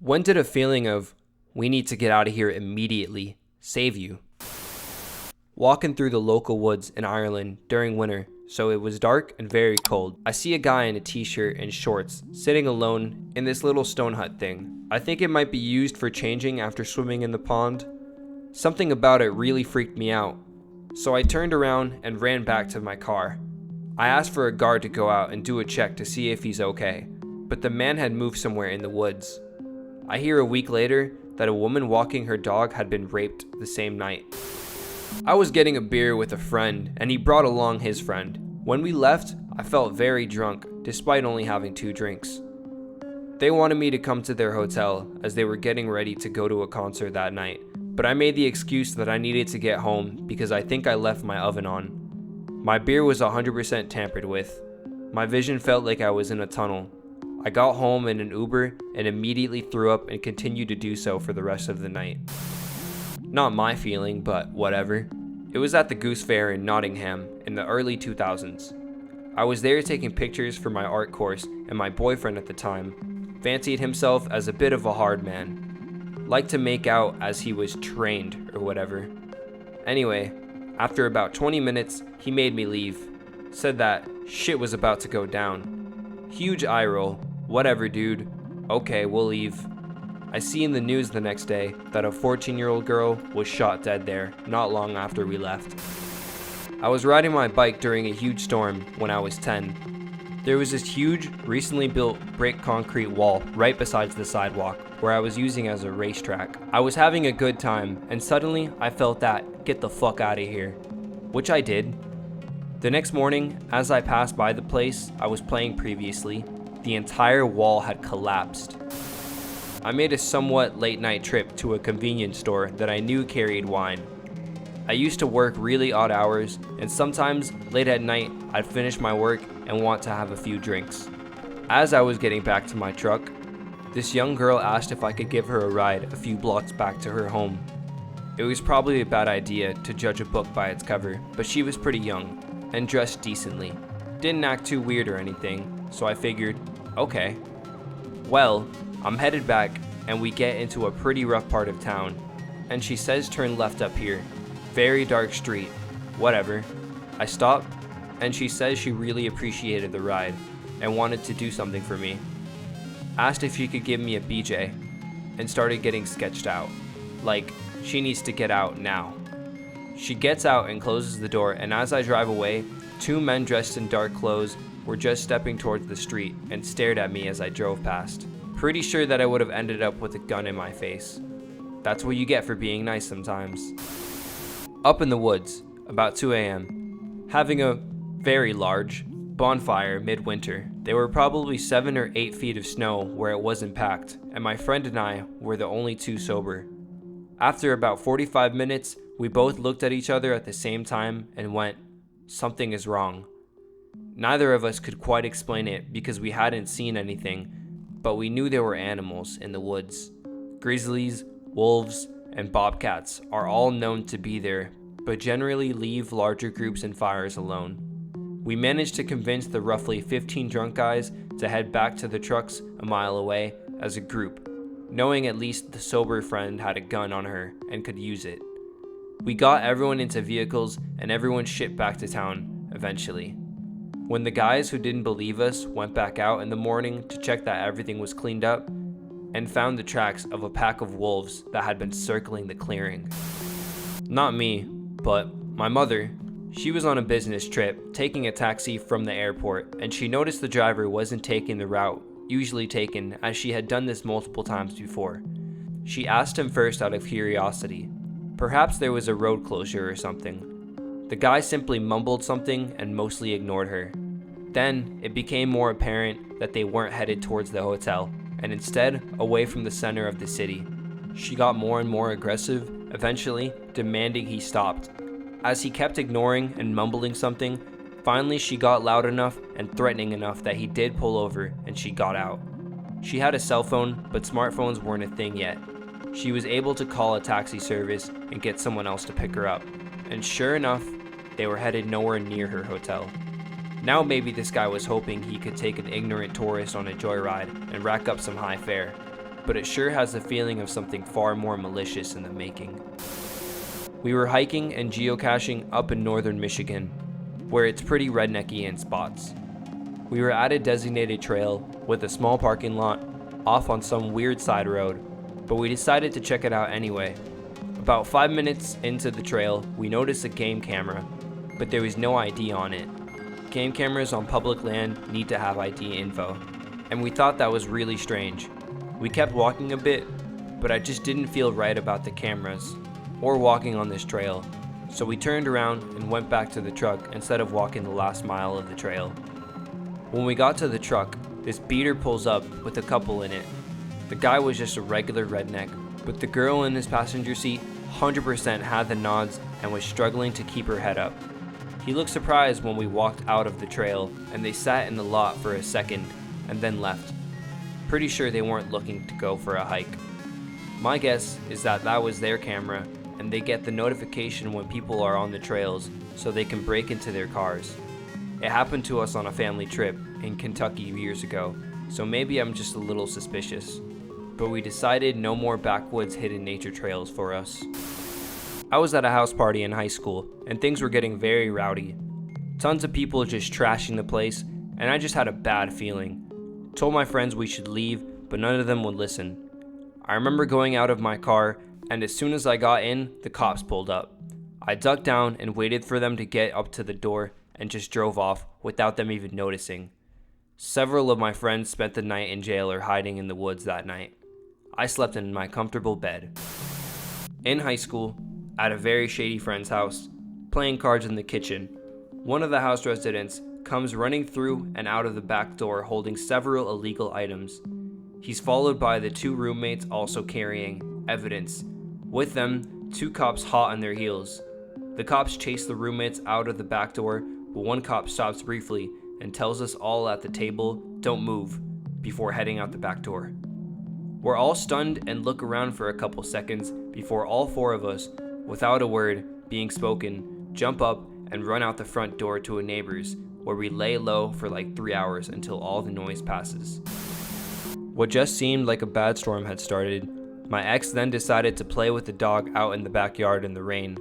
When did a feeling of, we need to get out of here immediately, save you? Walking through the local woods in Ireland during winter, so it was dark and very cold. I see a guy in a t-shirt and shorts sitting alone in this little stone hut thing. I think it might be used for changing after swimming in the pond. Something about it really freaked me out, so I turned around and ran back to my car. I asked for a guard to go out and do a check to see if he's okay, but the man had moved somewhere in the woods. I hear a week later that a woman walking her dog had been raped the same night. I was getting a beer with a friend, and he brought along his friend. When we left, I felt very drunk, despite only having 2 drinks. They wanted me to come to their hotel, as they were getting ready to go to a concert that night, but I made the excuse that I needed to get home because I think I left my oven on. My beer was 100% tampered with. My vision felt like I was in a tunnel. I got home in an Uber and immediately threw up and continued to do so for the rest of the night. Not my feeling, but whatever. It was at the Goose Fair in Nottingham in the early 2000s. I was there taking pictures for my art course, and my boyfriend at the time fancied himself as a bit of a hard man. Liked to make out as he was trained or whatever. Anyway, after about 20 minutes, he made me leave. Said that shit was about to go down. Huge eye roll. Whatever, dude. Okay, we'll leave. I see in the news the next day that a 14-year-old girl was shot dead there not long after we left. I was riding my bike during a huge storm when I was 10. There was this huge, recently built brick concrete wall right beside the sidewalk where I was using as a racetrack. I was having a good time, and suddenly I felt that, get the fuck out of here, which I did. The next morning, as I passed by the place I was playing previously, the entire wall had collapsed. I made a somewhat late night trip to a convenience store that I knew carried wine. I used to work really odd hours, and sometimes late at night I'd finish my work and want to have a few drinks. As I was getting back to my truck, this young girl asked if I could give her a ride a few blocks back to her home. It was probably a bad idea to judge a book by its cover, but she was pretty young and dressed decently. Didn't act too weird or anything, so I figured, okay. Well, I'm headed back, and we get into a pretty rough part of town, and she says turn left up here. Very dark street. Whatever. I stop, and she says she really appreciated the ride and wanted to do something for me. Asked if she could give me a BJ, and started getting sketched out. Like, she needs to get out now. She gets out and closes the door, and as I drive away, 2 men dressed in dark clothes were just stepping towards the street and stared at me as I drove past. Pretty sure that I would have ended up with a gun in my face. That's what you get for being nice sometimes. Up in the woods, about 2 a.m., having a very large bonfire midwinter. There were probably 7 or 8 feet of snow where it wasn't packed, and my friend and I were the only 2 sober. After about 45 minutes, we both looked at each other at the same time and went, something is wrong. Neither of us could quite explain it because we hadn't seen anything, but we knew there were animals in the woods. Grizzlies, wolves, and bobcats are all known to be there, but generally leave larger groups and fires alone. We managed to convince the roughly 15 drunk guys to head back to the trucks a mile away as a group, knowing at least the sober friend had a gun on her and could use it. We got everyone into vehicles and everyone shipped back to town eventually. When the guys who didn't believe us went back out in the morning to check that everything was cleaned up, and found the tracks of a pack of wolves that had been circling the clearing. Not me, but my mother. She was on a business trip, taking a taxi from the airport, and she noticed the driver wasn't taking the route usually taken, as she had done this multiple times before. She asked him first out of curiosity. Perhaps there was a road closure or something. The guy simply mumbled something and mostly ignored her. Then, it became more apparent that they weren't headed towards the hotel, and instead, away from the center of the city. She got more and more aggressive, eventually demanding he stopped. As he kept ignoring and mumbling something, finally she got loud enough and threatening enough that he did pull over and she got out. She had a cell phone, but smartphones weren't a thing yet. She was able to call a taxi service and get someone else to pick her up. And sure enough, they were headed nowhere near her hotel. Now maybe this guy was hoping he could take an ignorant tourist on a joyride and rack up some high fare. but it sure has the feeling of something far more malicious in the making. We were hiking and geocaching up in northern Michigan, where it's pretty rednecky in spots. We were at a designated trail with a small parking lot off on some weird side road, but we decided to check it out anyway. About 5 minutes into the trail, we noticed a game camera, but there was no ID on it. Game cameras on public land need to have ID info, and we thought that was really strange. We kept walking a bit, but I just didn't feel right about the cameras or walking on this trail, so we turned around and went back to the truck instead of walking the last mile of the trail. When we got to the truck, this beater pulls up with a couple in it. The guy was just a regular redneck, but the girl in his passenger seat 100% had the nods and was struggling to keep her head up. He looked surprised when we walked out of the trail, and they sat in the lot for a second and then left. Pretty sure they weren't looking to go for a hike. My guess is that that was their camera, and they get the notification when people are on the trails so they can break into their cars. It happened to us on a family trip in Kentucky years ago, so maybe I'm just a little suspicious. But we decided no more backwoods hidden nature trails for us. I was at a house party in high school, and things were getting very rowdy. Tons of people just trashing the place, and I just had a bad feeling. Told my friends we should leave, but none of them would listen. I remember going out of my car, and as soon as I got in, the cops pulled up. I ducked down and waited for them to get up to the door and just drove off without them even noticing. Several of my friends spent the night in jail or hiding in the woods that night. I slept in my comfortable bed. In high school, at a very shady friend's house, playing cards in the kitchen, one of the house residents comes running through and out of the back door holding several illegal items. He's followed by the two roommates also carrying evidence. With them, two cops hot on their heels. The cops chase the roommates out of the back door, but one cop stops briefly and tells us all at the table, "Don't move," before heading out the back door. We're all stunned and look around for a couple seconds before all four of us, without a word being spoken, jump up and run out the front door to a neighbor's, where we lay low for like 3 hours until all the noise passes. What just seemed like a bad storm had started. My ex then decided to play with the dog out in the backyard in the rain.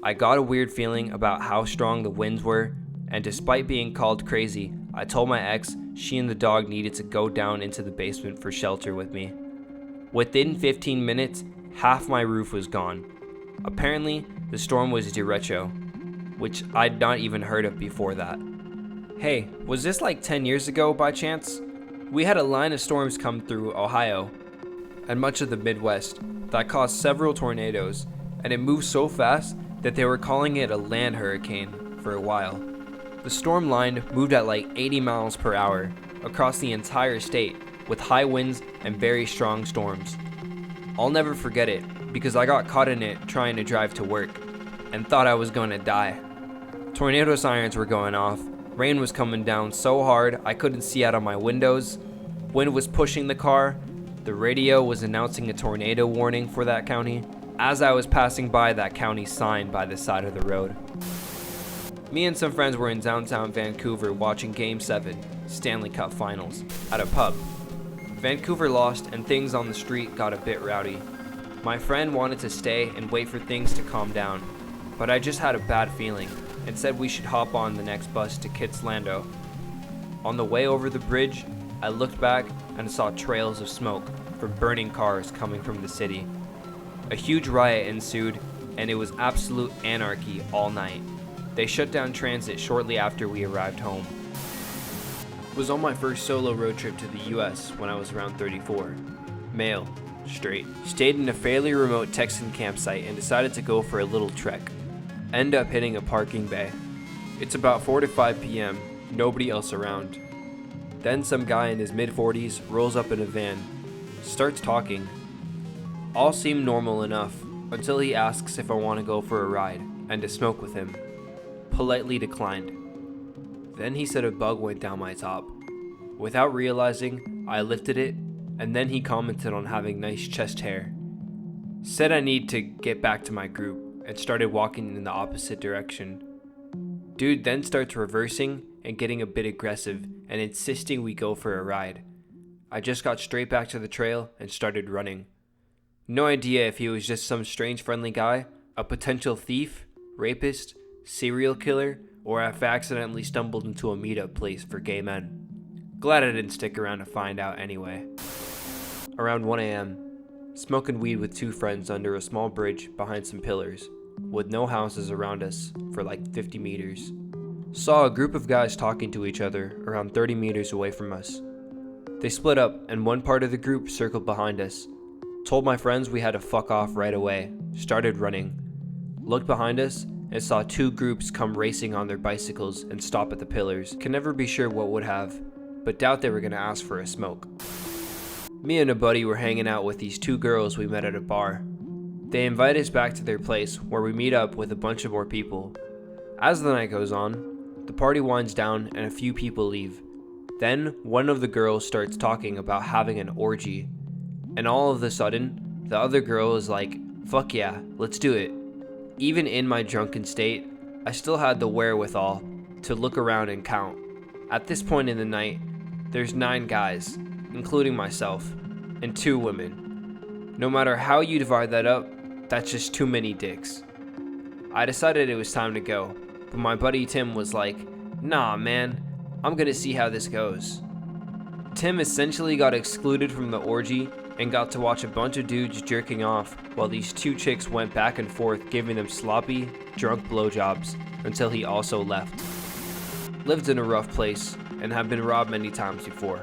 I got a weird feeling about how strong the winds were, and despite being called crazy, I told my ex she and the dog needed to go down into the basement for shelter with me. Within 15 minutes, half my roof was gone. Apparently, the storm was derecho, which I'd not even heard of before that. Hey, was this like 10 years ago by chance? We had a line of storms come through Ohio and much of the Midwest that caused several tornadoes, and it moved so fast that they were calling it a land hurricane for a while. The storm line moved at like 80 miles per hour across the entire state with high winds and very strong storms. I'll never forget it because I got caught in it trying to drive to work and thought I was going to die. Tornado sirens were going off. Rain was coming down so hard I couldn't see out of my windows. Wind was pushing the car. The radio was announcing a tornado warning for that county as I was passing by that county sign by the side of the road. Me and some friends were in downtown Vancouver watching Game 7, Stanley Cup Finals, at a pub. Vancouver lost and things on the street got a bit rowdy. My friend wanted to stay and wait for things to calm down, but I just had a bad feeling and said we should hop on the next bus to Kitsilano. On the way over the bridge, I looked back and saw trails of smoke from burning cars coming from the city. A huge riot ensued, and it was absolute anarchy all night. They shut down transit shortly after we arrived home. It was on my first solo road trip to the US when I was around 34. Male, straight. Stayed in a fairly remote Texan campsite and decided to go for a little trek. End up hitting a parking bay. It's about 4 to 5 p.m., nobody else around. Then some guy in his mid-40s rolls up in a van, starts talking. All seemed normal enough until he asks if I want to go for a ride and to smoke with him. Politely declined. Then he said a bug went down my top. Without realizing, I lifted it, and then he commented on having nice chest hair. Said I need to get back to my group and started walking in the opposite direction. Dude then starts reversing and getting a bit aggressive and insisting we go for a ride. I just got straight back to the trail and started running. No idea if he was just some strange friendly guy, a potential thief, rapist, serial killer, or if I accidentally stumbled into a meetup place for gay men. Glad I didn't stick around to find out anyway. Around 1 a.m., smoking weed with two friends under a small bridge behind some pillars, with no houses around us for like 50 meters. Saw a group of guys talking to each other around 30 meters away from us. They split up and one part of the group circled behind us. Told my friends we had to fuck off right away, started running. Looked behind us and saw two groups come racing on their bicycles and stop at the pillars. Can never be sure what would have, but doubt they were gonna ask for a smoke. Me and a buddy were hanging out with these two girls we met at a bar. They invite us back to their place where we meet up with a bunch of more people. As the night goes on, the party winds down and a few people leave. Then one of the girls starts talking about having an orgy. And all of a sudden, the other girl is like, fuck yeah, let's do it. Even in my drunken state, I still had the wherewithal to look around and count. At this point in the night, there's 9 guys, including myself, and 2 women. No matter how you divide that up, that's just too many dicks. I decided it was time to go, but my buddy Tim was like, nah man, I'm gonna see how this goes. Tim essentially got excluded from the orgy and got to watch a bunch of dudes jerking off while these 2 chicks went back and forth giving them sloppy, drunk blowjobs until he also left. Lived in a rough place and have been robbed many times before.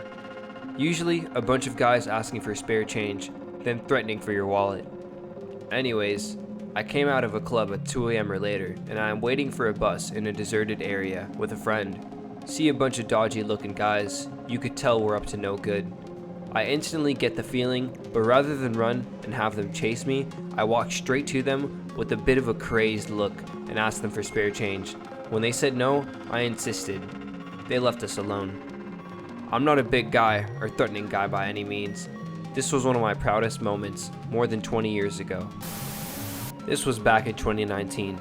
Usually a bunch of guys asking for spare change, then threatening for your wallet. Anyways, I came out of a club at 2 a.m. or later and I am waiting for a bus in a deserted area with a friend. See a bunch of dodgy looking guys, you could tell we're up to no good. I instantly get the feeling, but rather than run and have them chase me, I walk straight to them with a bit of a crazed look and asked them for spare change. When they said no, I insisted. They left us alone. I'm not a big guy or threatening guy by any means. This was one of my proudest moments more than 20 years ago. This was back in 2019.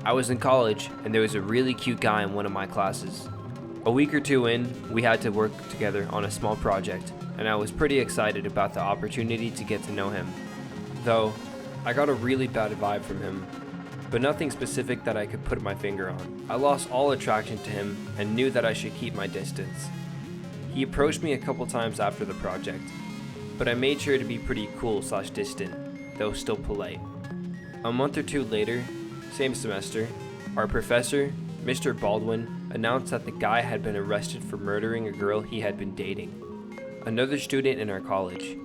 I was in college and there was a really cute guy in one of my classes. A week or 2 in, we had to work together on a small project, and I was pretty excited about the opportunity to get to know him. Though, I got a really bad vibe from him, but nothing specific that I could put my finger on. I lost all attraction to him and knew that I should keep my distance. He approached me a couple times after the project, but I made sure to be pretty cool/distant, though still polite. A month or 2 later, same semester, our professor, Mr. Baldwin, announced that the guy had been arrested for murdering a girl he had been dating, another student in our college.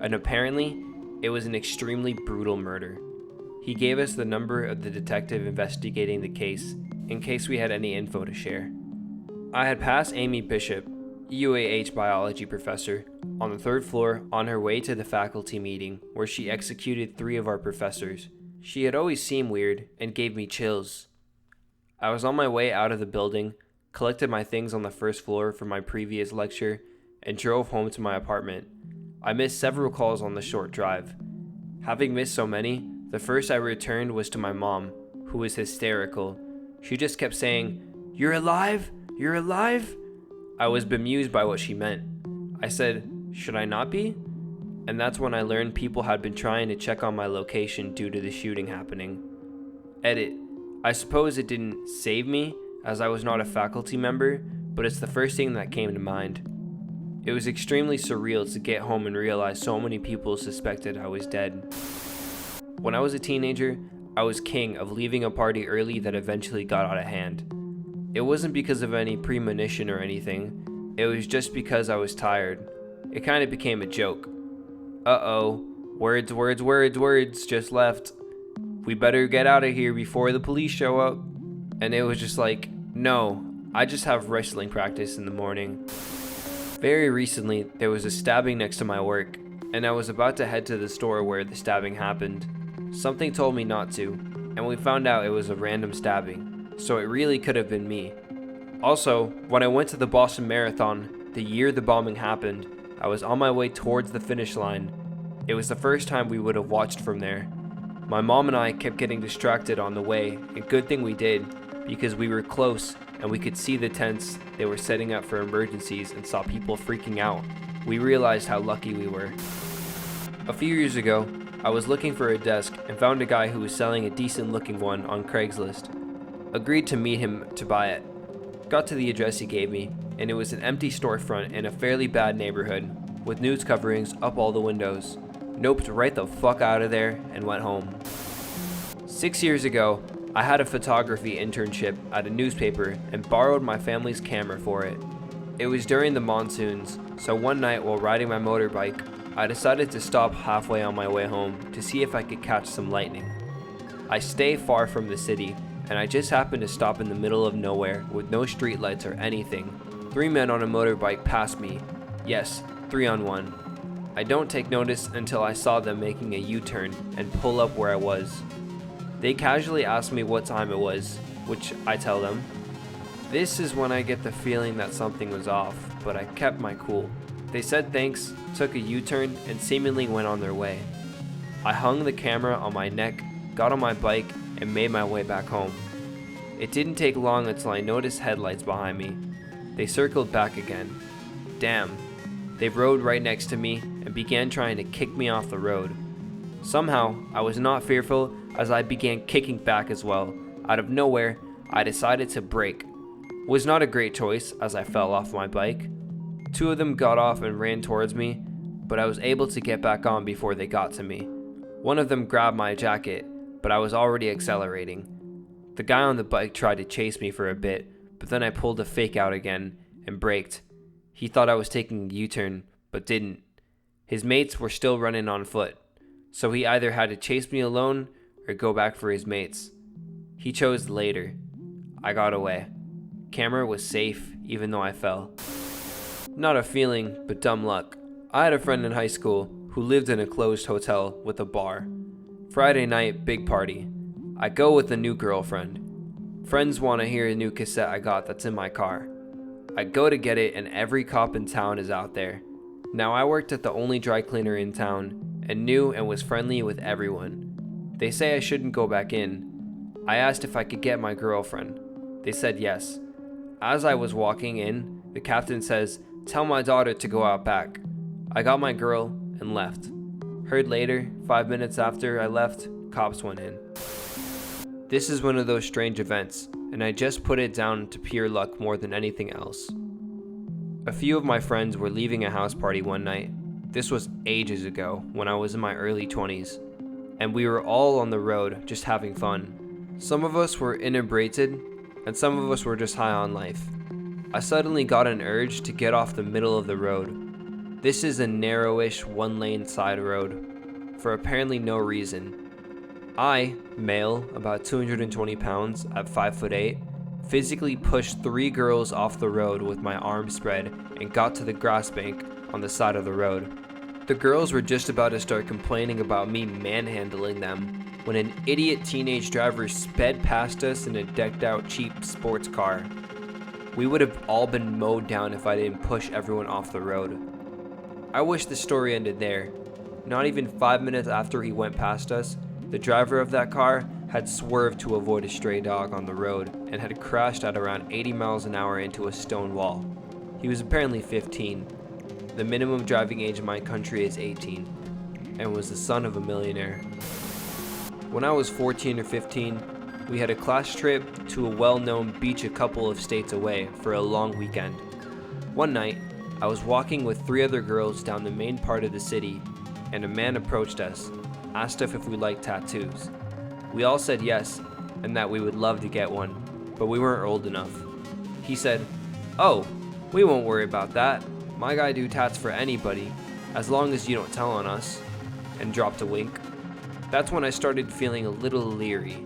And apparently, it was an extremely brutal murder. He gave us the number of the detective investigating the case in case we had any info to share. I had passed Amy Bishop, UAH biology professor, on the 3rd floor on her way to the faculty meeting where she executed 3 of our professors. She had always seemed weird and gave me chills. I was on my way out of the building, collected my things on the 1st floor from my previous lecture, and drove home to my apartment. I missed several calls on the short drive. Having missed so many, the first I returned was to my mom, who was hysterical. She just kept saying, "You're alive? You're alive?" I was bemused by what she meant. I said, "Should I not be?" And that's when I learned people had been trying to check on my location due to the shooting happening. Edit. I suppose it didn't save me, as I was not a faculty member, but it's the first thing that came to mind. It was extremely surreal to get home and realize so many people suspected I was dead. When I was a teenager, I was king of leaving a party early that eventually got out of hand. It wasn't because of any premonition or anything, it was just because I was tired. It kind of became a joke. Uh-oh, words just left. We better get out of here before the police show up. And it was just like, no, I just have wrestling practice in the morning. Very recently, there was a stabbing next to my work, and I was about to head to the store where the stabbing happened. Something told me not to, and we found out it was a random stabbing, so it really could have been me. Also, when I went to the Boston Marathon, the year the bombing happened, I was on my way towards the finish line. It was the first time we would have watched from there. My mom and I kept getting distracted on the way, and good thing we did, because we were close and we could see the tents they were setting up for emergencies and saw people freaking out. we realized how lucky we were. A few years ago, I was looking for a desk and found a guy who was selling a decent looking one on Craigslist. Agreed to meet him to buy it. Got to the address he gave me, and it was an empty storefront in a fairly bad neighborhood, with news coverings up all the windows. Noped right the fuck out of there and went home. 6 years ago, I had a photography internship at a newspaper and borrowed my family's camera for it. It was during the monsoons, so one night while riding my motorbike, I decided to stop halfway on my way home to see if I could catch some lightning. I stay far from the city, and I just happened to stop in the middle of nowhere with no streetlights or anything. 3 men on a motorbike passed me. Yes, 3 on 1. I don't take notice until I saw them making a U-turn and pull up where I was. They casually asked me what time it was, which I tell them. This is when I get the feeling that something was off, but I kept my cool. They said thanks, took a U-turn, and seemingly went on their way. I hung the camera on my neck, got on my bike, and made my way back home. It didn't take long until I noticed headlights behind me. They circled back again. Damn. They rode right next to me and began trying to kick me off the road. Somehow, I was not fearful as I began kicking back as well. Out of nowhere, I decided to brake. Was not a great choice as I fell off my bike. 2 of them got off and ran towards me, but I was able to get back on before they got to me. One of them grabbed my jacket, but I was already accelerating. The guy on the bike tried to chase me for a bit, but then I pulled a fake out again and braked. He thought I was taking a U-turn, but didn't. His mates were still running on foot, so he either had to chase me alone or go back for his mates. He chose the later. I got away. Camera was safe, even though I fell. Not a feeling, but dumb luck. I had a friend in high school who lived in a closed hotel with a bar. Friday night, big party. I go with a new girlfriend. Friends want to hear a new cassette I got that's in my car. I go to get it and every cop in town is out there. Now I worked at the only dry cleaner in town and knew and was friendly with everyone. They say I shouldn't go back in. I asked if I could get my girlfriend. They said yes. As I was walking in, the captain says, "Tell my daughter to go out back." I got my girl and left. Heard later, 5 minutes after I left, cops went in. This is one of those strange events, and I just put it down to pure luck more than anything else. A few of my friends were leaving a house party one night. This was ages ago, when I was in my early 20s, and we were all on the road just having fun. Some of us were inebriated, and some of us were just high on life. I suddenly got an urge to get off the middle of the road. This is a narrowish 1-lane side road, for apparently no reason. I, male, about 220 pounds at 5'8", physically pushed 3 girls off the road with my arms spread and got to the grass bank on the side of the road. The girls were just about to start complaining about me manhandling them when an idiot teenage driver sped past us in a decked out cheap sports car. We would have all been mowed down if I didn't push everyone off the road. I wish the story ended there. Not even 5 minutes after he went past us, the driver of that car had swerved to avoid a stray dog on the road and had crashed at around 80 miles an hour into a stone wall. He was apparently 15. The minimum driving age in my country is 18, and was the son of a millionaire. When I was 14 or 15, we had a class trip to a well-known beach a couple of states away for a long weekend. One night, I was walking with 3 other girls down the main part of the city, and a man approached us, asked us if we liked tattoos. We all said yes, and that we would love to get one, but we weren't old enough. He said, "Oh, we won't worry about that. My guy do tats for anybody, as long as you don't tell on us," and dropped a wink. That's when I started feeling a little leery.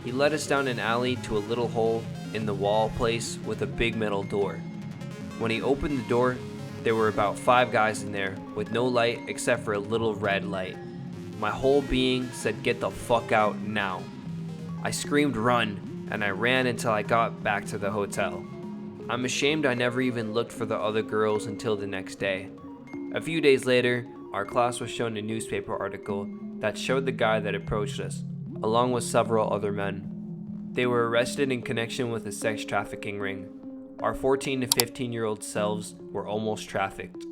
He led us down an alley to a little hole in the wall place with a big metal door. When he opened the door, there were about 5 guys in there with no light except for a little red light. My whole being said, "Get the fuck out now." I screamed run, and I ran until I got back to the hotel. I'm ashamed I never even looked for the other girls until the next day. A few days later, our class was shown a newspaper article that showed the guy that approached us, along with several other men. They were arrested in connection with a sex trafficking ring. Our 14 to 15-year-old selves were almost trafficked.